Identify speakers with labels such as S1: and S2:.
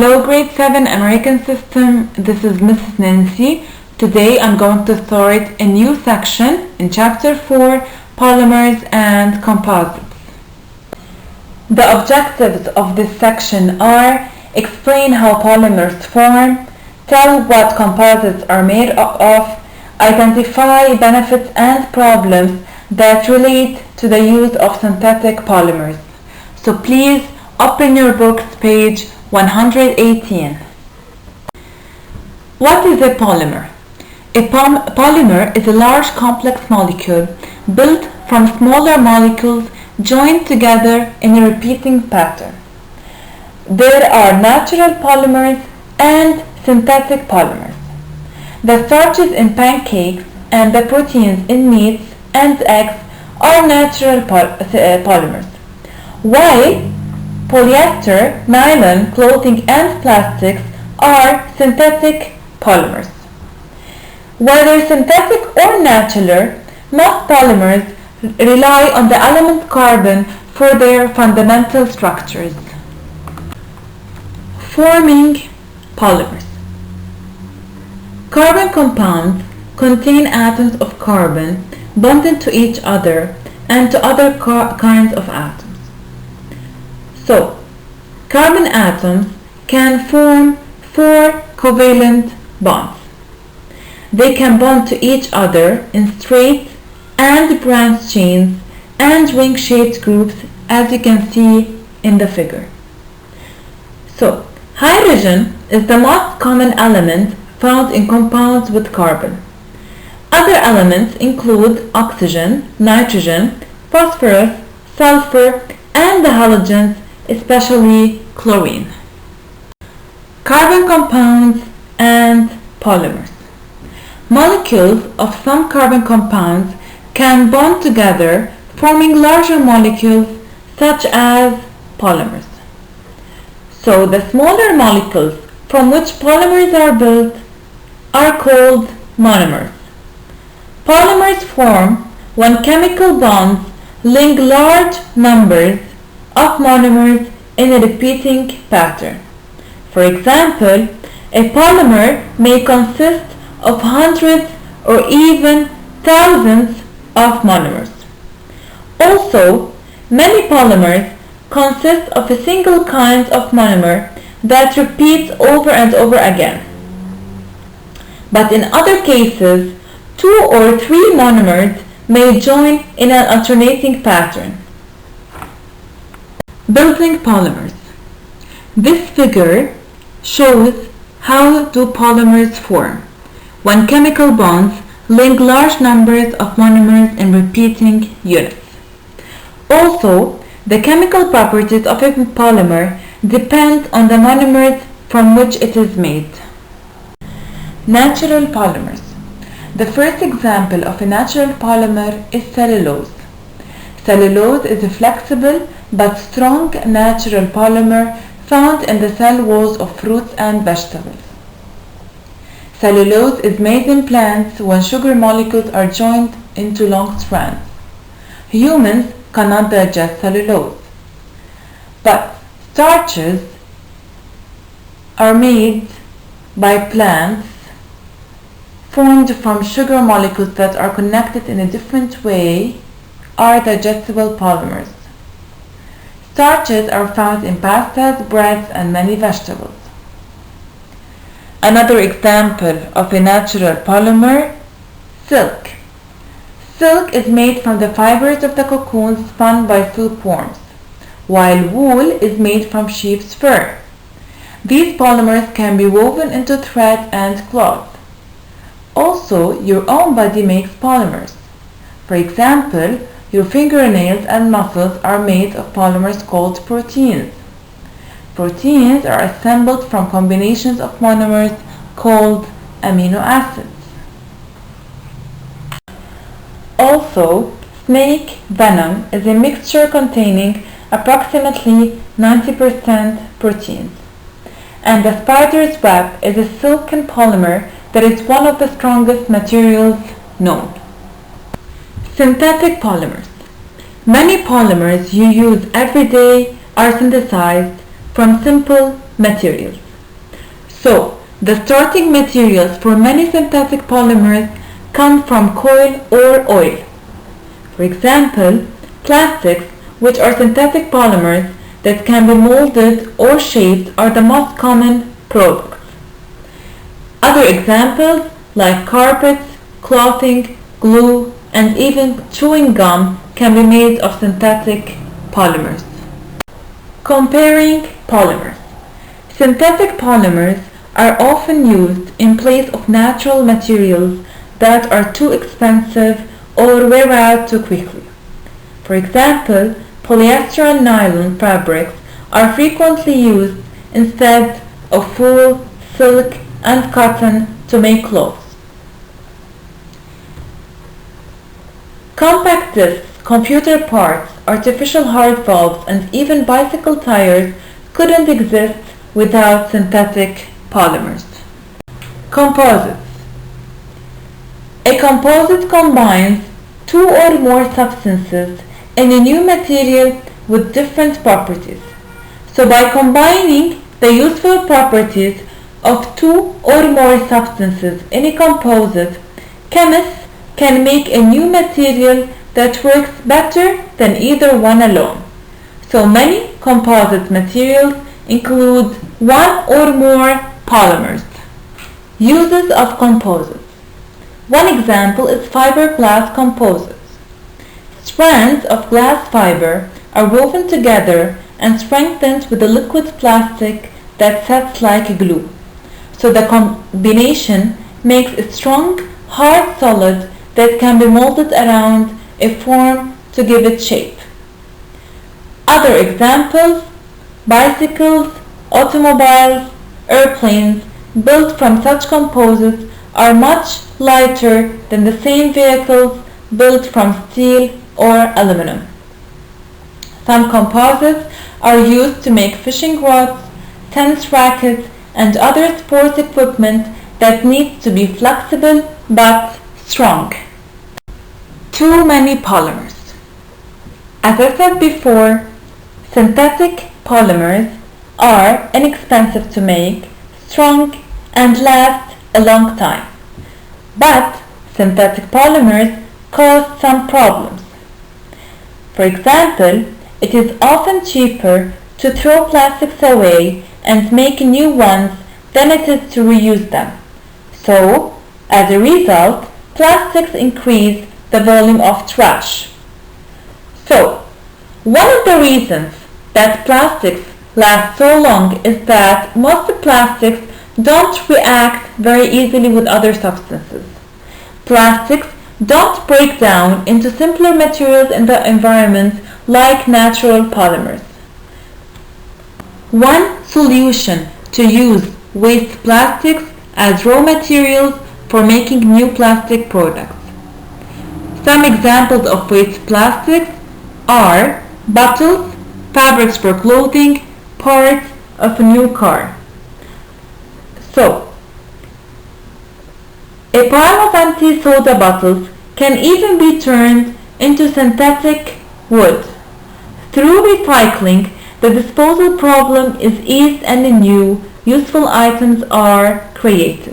S1: Hello grade 7 American System, this is Mrs. Nancy. Today I'm going to start a new section in chapter 4, Polymers and Composites. The objectives of this section are: explain how polymers form, tell what composites are made of, identify benefits and problems that relate to the use of synthetic polymers. So please open your books, page 118. What is a polymer? A polymer is a large complex molecule built from smaller molecules joined together in a repeating pattern. There are natural polymers and synthetic polymers. The starches in pancakes and the proteins in meats and eggs are natural polymers, while polyester, nylon, clothing and plastics are synthetic polymers. Whether synthetic or natural, most polymers rely on the element carbon for their fundamental structures. Forming polymers. Carbon compounds contain atoms of carbon bonded to each other and to other kinds of atoms. So, carbon atoms can form 4 covalent bonds. They can bond to each other in straight and branched chains and ring-shaped groups, as you can see in the figure. So, hydrogen is the most common element found in compounds with carbon. Other elements include oxygen, nitrogen, phosphorus, sulfur, and the halogens, especially chlorine. Carbon compounds and polymers. Molecules of some carbon compounds can bond together, forming larger molecules such as polymers. So the smaller molecules from which polymers are built are called monomers. Polymers form when chemical bonds link large numbers of monomers in a repeating pattern. For example, a polymer may consist of hundreds or even thousands of monomers. Also, many polymers consist of a single kind of monomer that repeats over and over again. But in other cases, 2 or 3 monomers may join in an alternating pattern. Building polymers. This figure shows how do polymers form when chemical bonds link large numbers of monomers in repeating units. Also, the chemical properties of a polymer depend on the monomers from which it is made. Natural polymers. The first example of a natural polymer is cellulose. Cellulose is a flexible but strong natural polymer found in the cell walls of fruits and vegetables. Cellulose is made in plants when sugar molecules are joined into long strands. Humans cannot digest cellulose, but starches are made by plants formed from sugar molecules that are connected in a different way are digestible polymers. Starches are found in pastas, breads, and many vegetables. Another example of a natural polymer, silk. Silk is made from the fibers of the cocoon spun by silkworms, while wool is made from sheep's fur. These polymers can be woven into thread and cloth. Also, your own body makes polymers. For example, your fingernails and muscles are made of polymers called proteins. Proteins are assembled from combinations of monomers called amino acids. Also, snake venom is a mixture containing approximately 90% proteins. And the spider's web is a silken polymer that is one of the strongest materials known. Synthetic polymers. Many polymers you use every day are synthesized from simple materials. So, the starting materials for many synthetic polymers come from coal or oil. For example, plastics, which are synthetic polymers that can be molded or shaped, are the most common products. Other examples like carpets, clothing, glue, and even chewing gum can be made of synthetic polymers. Comparing polymers. Synthetic polymers are often used in place of natural materials that are too expensive or wear out too quickly. For example, polyester and nylon fabrics are frequently used instead of wool, silk, and cotton to make clothes. Compact discs, computer parts, artificial heart valves, and even bicycle tires couldn't exist without synthetic polymers. Composites. A composite combines two or more substances in a new material with different properties. So by combining the useful properties of two or more substances in a composite, chemists can make a new material that works better than either one alone. So many composite materials include one or more polymers. Uses of composites. One example is fiberglass composites. Strands of glass fiber are woven together and strengthened with a liquid plastic that sets like glue. So the combination makes a strong, hard solid that can be molded around a form to give it shape. Other examples: bicycles, automobiles, airplanes built from such composites are much lighter than the same vehicles built from steel or aluminum. Some composites are used to make fishing rods, tennis rackets, and other sports equipment that needs to be flexible but strong. Too many polymers. As I said before, synthetic polymers are inexpensive to make, strong, and last a long time. But synthetic polymers cause some problems. For example, it is often cheaper to throw plastics away and make new ones than it is to reuse them. So, as a result, plastics increase the volume of trash. So, one of the reasons that plastics last so long is that most plastics don't react very easily with other substances. Plastics don't break down into simpler materials in the environment like natural polymers. One solution to use waste plastics as raw materials for making new plastic products. Some examples of waste plastics are bottles, fabrics for clothing, parts of a new car. So, a pile of empty soda bottles can even be turned into synthetic wood. Through recycling, the disposal problem is eased and new, useful items are created.